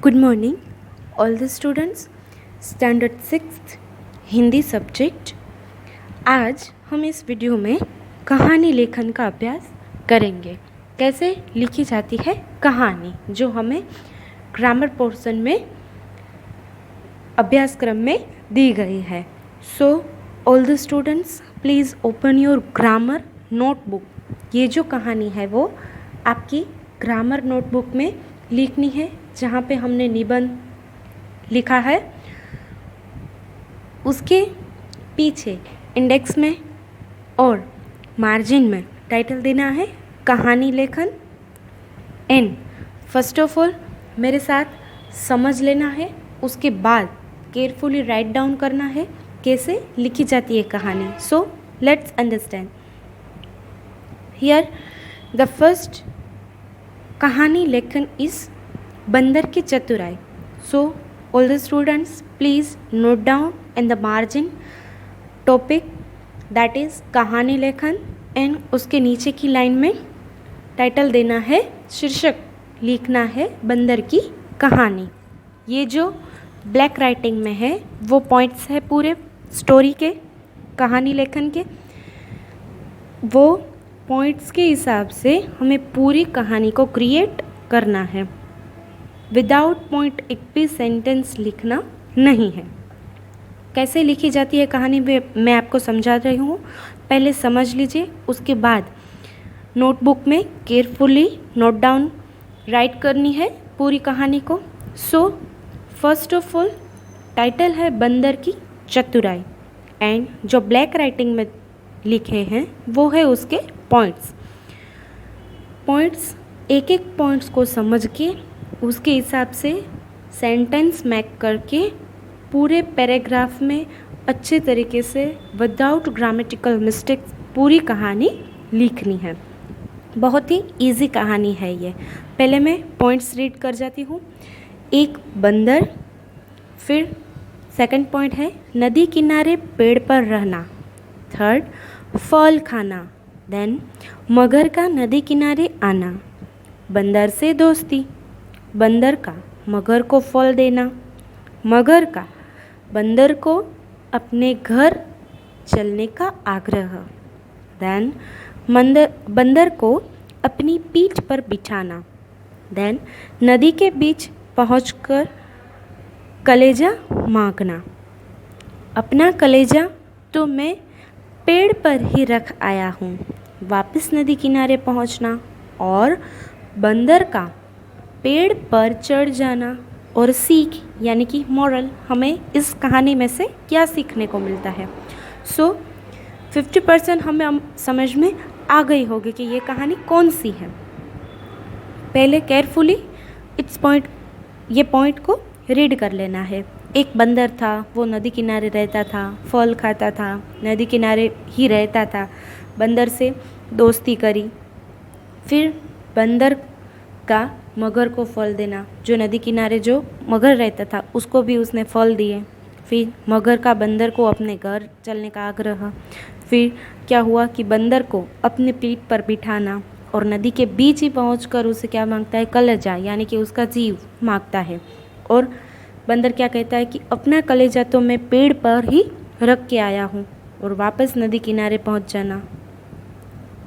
Good morning, all the students. Standard 6 Hindi subject. आज हम इस वीडियो में कहानी लेखन का अभ्यास करेंगे। कैसे लिखी जाती है कहानी, जो हमें ग्रामर पोर्शन में अभ्यासक्रम में दी गई है। So all the students please open your grammar notebook. ये जो कहानी है वो आपकी ग्रामर नोटबुक में लिखनी है, जहाँ पे हमने निबंध लिखा है उसके पीछे इंडेक्स में और मार्जिन में टाइटल देना है कहानी लेखन। एंड फर्स्ट ऑफ ऑल मेरे साथ समझ लेना है, उसके बाद केयरफुली राइट डाउन करना है कैसे लिखी जाती है कहानी। So let's understand here the first कहानी लेखन इज बंदर की चतुराई। सो all the students please note down in the margin topic that is कहानी लेखन, एंड उसके नीचे की लाइन में टाइटल देना है, शीर्षक लिखना है बंदर की कहानी। ये जो ब्लैक राइटिंग में है वो पॉइंट्स है पूरे स्टोरी के, कहानी लेखन के। वो पॉइंट्स के हिसाब से हमें पूरी कहानी को क्रिएट करना है। विदाउट पॉइंट एक भी सेंटेंस लिखना नहीं है। कैसे लिखी जाती है कहानी मैं आपको समझा रही हूँ, पहले समझ लीजिए, उसके बाद नोटबुक में केयरफुली नोट डाउन राइट करनी है पूरी कहानी को। So first of all title है बंदर की चतुराई, एंड जो ब्लैक राइटिंग में लिखे हैं वो है उसके पॉइंट्स। एक एक पॉइंट्स को समझ के उसके हिसाब से सेंटेंस मेक करके पूरे पैराग्राफ में अच्छे तरीके से विदाउट ग्रामेटिकल मिस्टेक्स पूरी कहानी लिखनी है। बहुत ही इजी कहानी है ये। पहले मैं पॉइंट्स रीड कर जाती हूँ। एक बंदर, फिर सेकंड पॉइंट है नदी किनारे पेड़ पर रहना, थर्ड फल खाना, देन मगर का नदी किनारे आना, बंदर से दोस्ती, बंदर का मगर को फल देना, मगर का बंदर को अपने घर चलने का आग्रह, देन बंदर को अपनी पीठ पर बिठाना, देन नदी के बीच पहुंचकर कलेजा मांगना, अपना कलेजा तो मैं पेड़ पर ही रख आया हूँ, वापस नदी किनारे पहुँचना, और बंदर का पेड़ पर चढ़ जाना। और सीख यानी कि मॉरल, हमें इस कहानी में से क्या सीखने को मिलता है। सो 50% हमें समझ में आ गई होगी कि ये कहानी कौन सी है। पहले केयरफुली ये पॉइंट को रीड कर लेना है। एक बंदर था, वो नदी किनारे रहता था, फल खाता था, नदी किनारे ही रहता था, बंदर से दोस्ती करी, फिर बंदर का मगर को फल देना, जो नदी किनारे जो मगर रहता था उसको भी उसने फल दिए, फिर मगर का बंदर को अपने घर चलने का आग्रह, फिर क्या हुआ कि बंदर को अपने पीठ पर बिठाना, और नदी के बीच ही पहुंचकर उसे क्या मांगता है, कलेजा यानी कि उसका जीव मांगता है। और बंदर क्या कहता है कि अपना कलेजा तो मैं पेड़ पर ही रख के आया हूँ, और वापस नदी किनारे पहुँच जाना,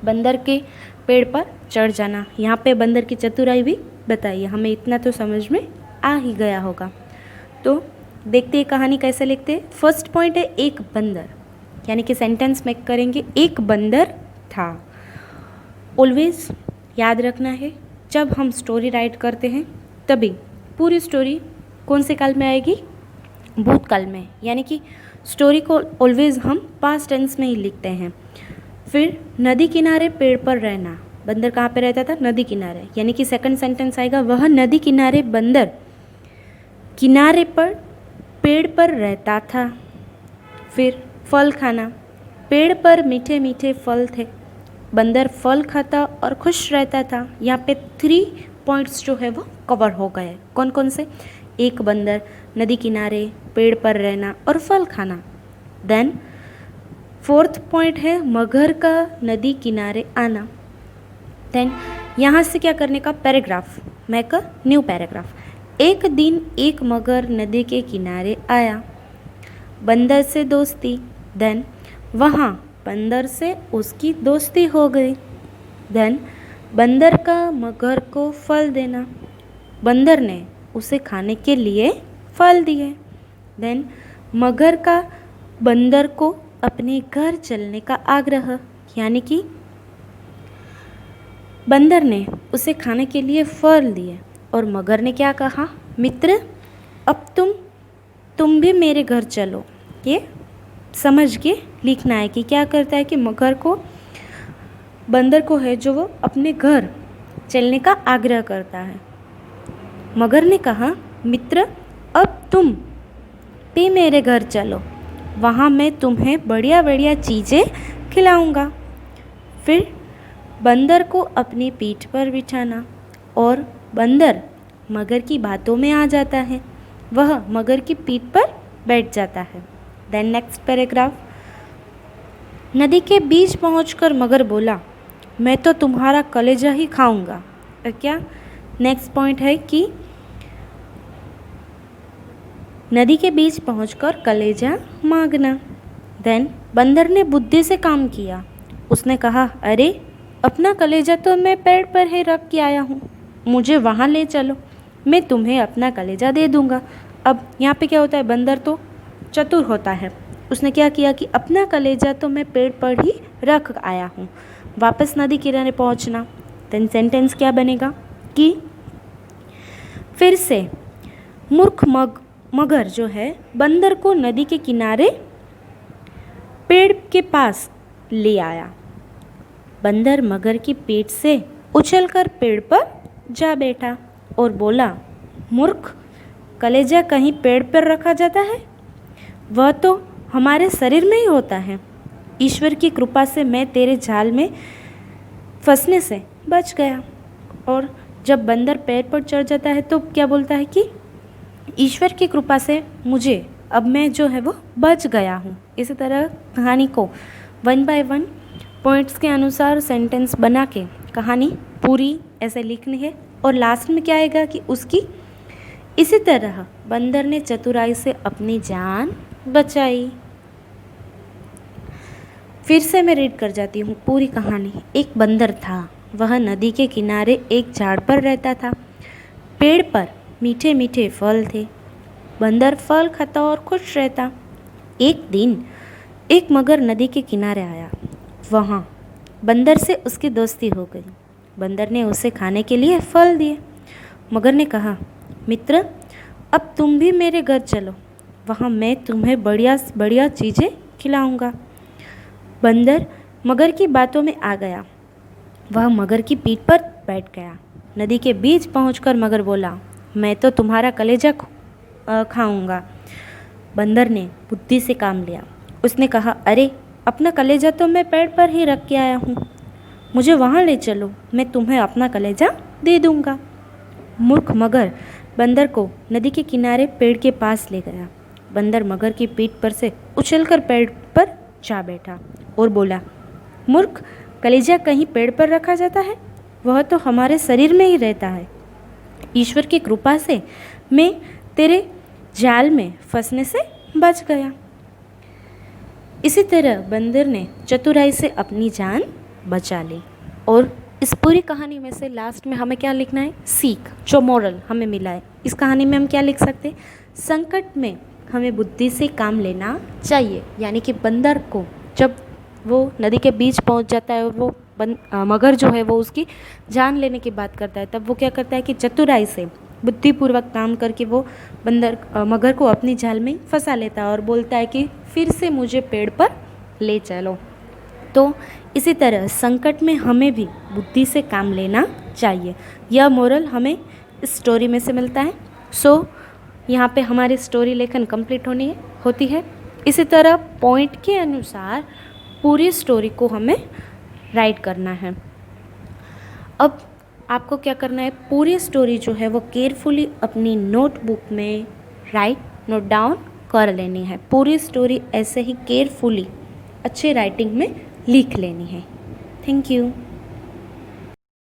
बंदर के पेड़ पर चढ़ जाना। यहाँ पे बंदर की चतुराई भी बताइए, हमें इतना तो समझ में आ ही गया होगा। तो देखते हैं कहानी कैसे लिखते हैं। फर्स्ट पॉइंट है एक बंदर, यानी कि सेंटेंस मेक करेंगे, एक बंदर था। ऑलवेज याद रखना है, जब हम स्टोरी राइट करते हैं तभी पूरी स्टोरी कौन से काल में आएगी, भूतकाल में, यानी कि स्टोरी को ऑलवेज हम पास्ट टेंस में ही लिखते हैं। फिर नदी किनारे पेड़ पर रहना, बंदर कहाँ पे रहता था, नदी किनारे, यानी कि सेकंड सेंटेंस आएगा वह नदी किनारे बंदर किनारे पर पेड़ पर रहता था। फिर फल खाना, पेड़ पर मीठे मीठे फल थे, बंदर फल खाता और खुश रहता था। यहाँ पे 3 पॉइंट्स जो है वो कवर हो गए। कौन कौन से, एक बंदर, नदी किनारे, पेड़ पर रहना और फल खाना। देन फोर्थ पॉइंट है मगर का नदी किनारे आना। देन यहाँ से क्या करने का, paragraph, make a new paragraph. एक दिन एक मगर नदी के किनारे आया। बंदर से दोस्ती। देन वहाँ बंदर से उसकी दोस्ती हो गई। देन बंदर का मगर को फल देना। बंदर ने उसे खाने के लिए फल दिए। देन मगर का बंदर को अपने घर चलने का आग्रह, यानी कि बंदर ने उसे खाने के लिए फल दिए और मगर ने क्या कहा, मित्र अब तुम भी मेरे घर चलो। ये समझ के लिखना है कि क्या करता है कि मगर को, बंदर को है जो वो अपने घर चलने का आग्रह करता है। मगर ने कहा, मित्र अब तुम भी मेरे घर चलो, वहाँ मैं तुम्हें बढ़िया बढ़िया चीज़ें खिलाऊंगा। फिर बंदर को अपनी पीठ पर बिठाना और बंदर मगर की बातों में आ जाता है। वह मगर की पीठ पर बैठ जाता है। Then next paragraph. नदी के बीच पहुंचकर मगर बोला, मैं तो तुम्हारा कलेजा ही खाऊंगा। क्या नेक्स्ट पॉइंट है कि नदी के बीच पहुंचकर कलेजा मांगना। देन बंदर ने बुद्धि से काम किया। उसने कहा, अरे अपना कलेजा तो मैं पेड़ पर ही रख के आया हूँ, मुझे वहाँ ले चलो, मैं तुम्हें अपना कलेजा दे दूँगा। अब यहाँ पे क्या होता है, बंदर तो चतुर होता है। उसने क्या किया कि अपना कलेजा तो मैं पेड़ पर ही रख आया हूँ, वापस नदी किनारे पहुँचना। देन सेंटेंस क्या बनेगा कि फिर से मूर्ख मगर जो है बंदर को नदी के किनारे पेड़ के पास ले आया। बंदर मगर की पीठ से उछलकर पेड़ पर जा बैठा और बोला, मूर्ख, कलेजा कहीं पेड़ पर रखा जाता है? वह तो हमारे शरीर में ही होता है। ईश्वर की कृपा से मैं तेरे जाल में फंसने से बच गया। और जब बंदर पेड़ पर चढ़ जाता है तो क्या बोलता है कि ईश्वर की कृपा से मुझे अब मैं जो है वो बच गया हूँ। इसी तरह कहानी को 1 बाय 1 पॉइंट्स के अनुसार सेंटेंस बना के कहानी पूरी ऐसे लिखनी है। और लास्ट में क्या आएगा कि उसकी इसी तरह बंदर ने चतुराई से अपनी जान बचाई। फिर से मैं रीड कर जाती हूँ पूरी कहानी। एक बंदर था, वह नदी के किनारे एक झाड़ पर रहता था। पेड़ पर मीठे मीठे फल थे। बंदर फल खाता और खुश रहता। एक दिन एक मगर नदी के किनारे आया। वहाँ बंदर से उसकी दोस्ती हो गई। बंदर ने उसे खाने के लिए फल दिए। मगर ने कहा, मित्र अब तुम भी मेरे घर चलो, वहाँ मैं तुम्हें बढ़िया बढ़िया चीज़ें खिलाऊंगा। बंदर मगर की बातों में आ गया। वह मगर की पीठ पर बैठ गया। नदी के बीच पहुंचकर मगर बोला, मैं तो तुम्हारा कलेजा खाऊंगा। बंदर ने बुद्धि से काम लिया। उसने कहा, अरे अपना कलेजा तो मैं पेड़ पर ही रख के आया हूँ, मुझे वहाँ ले चलो, मैं तुम्हें अपना कलेजा दे दूँगा। मूर्ख मगर बंदर को नदी के किनारे पेड़ के पास ले गया। बंदर मगर की पीठ पर से उछलकर पेड़ पर जा बैठा और बोला, मूर्ख, कलेजा कहीं पेड़ पर रखा जाता है? वह तो हमारे शरीर में ही रहता है। ईश्वर की कृपा से मैं तेरे जाल में फंसने से बच गया। इसी तरह बंदर ने चतुराई से अपनी जान बचा ली। और इस पूरी कहानी में से लास्ट में हमें क्या लिखना है, सीख, जो मोरल हमें मिला है। इस कहानी में हम क्या लिख सकते हैं, संकट में हमें बुद्धि से काम लेना चाहिए। यानी कि बंदर को जब वो नदी के बीच पहुंच जाता है और वो मगर जो है वो उसकी जान लेने की बात करता है, तब वो क्या करता है कि चतुराई से बुद्धिपूर्वक काम करके वो मगर को अपनी जाल में फंसा लेता है और बोलता है कि फिर से मुझे पेड़ पर ले चलो। तो इसी तरह संकट में हमें भी बुद्धि से काम लेना चाहिए। यह मोरल हमें इस स्टोरी में से मिलता है। सो यहाँ पे हमारी स्टोरी लेखन कंप्लीट होती है। इसी तरह पॉइंट के अनुसार पूरी स्टोरी को हमें राइट करना है। अब आपको क्या करना है, पूरी स्टोरी जो है वो केयरफुली अपनी नोटबुक में नोट डाउन कर लेनी है। पूरी स्टोरी ऐसे ही केयरफुली अच्छे राइटिंग में लिख लेनी है। Thank you.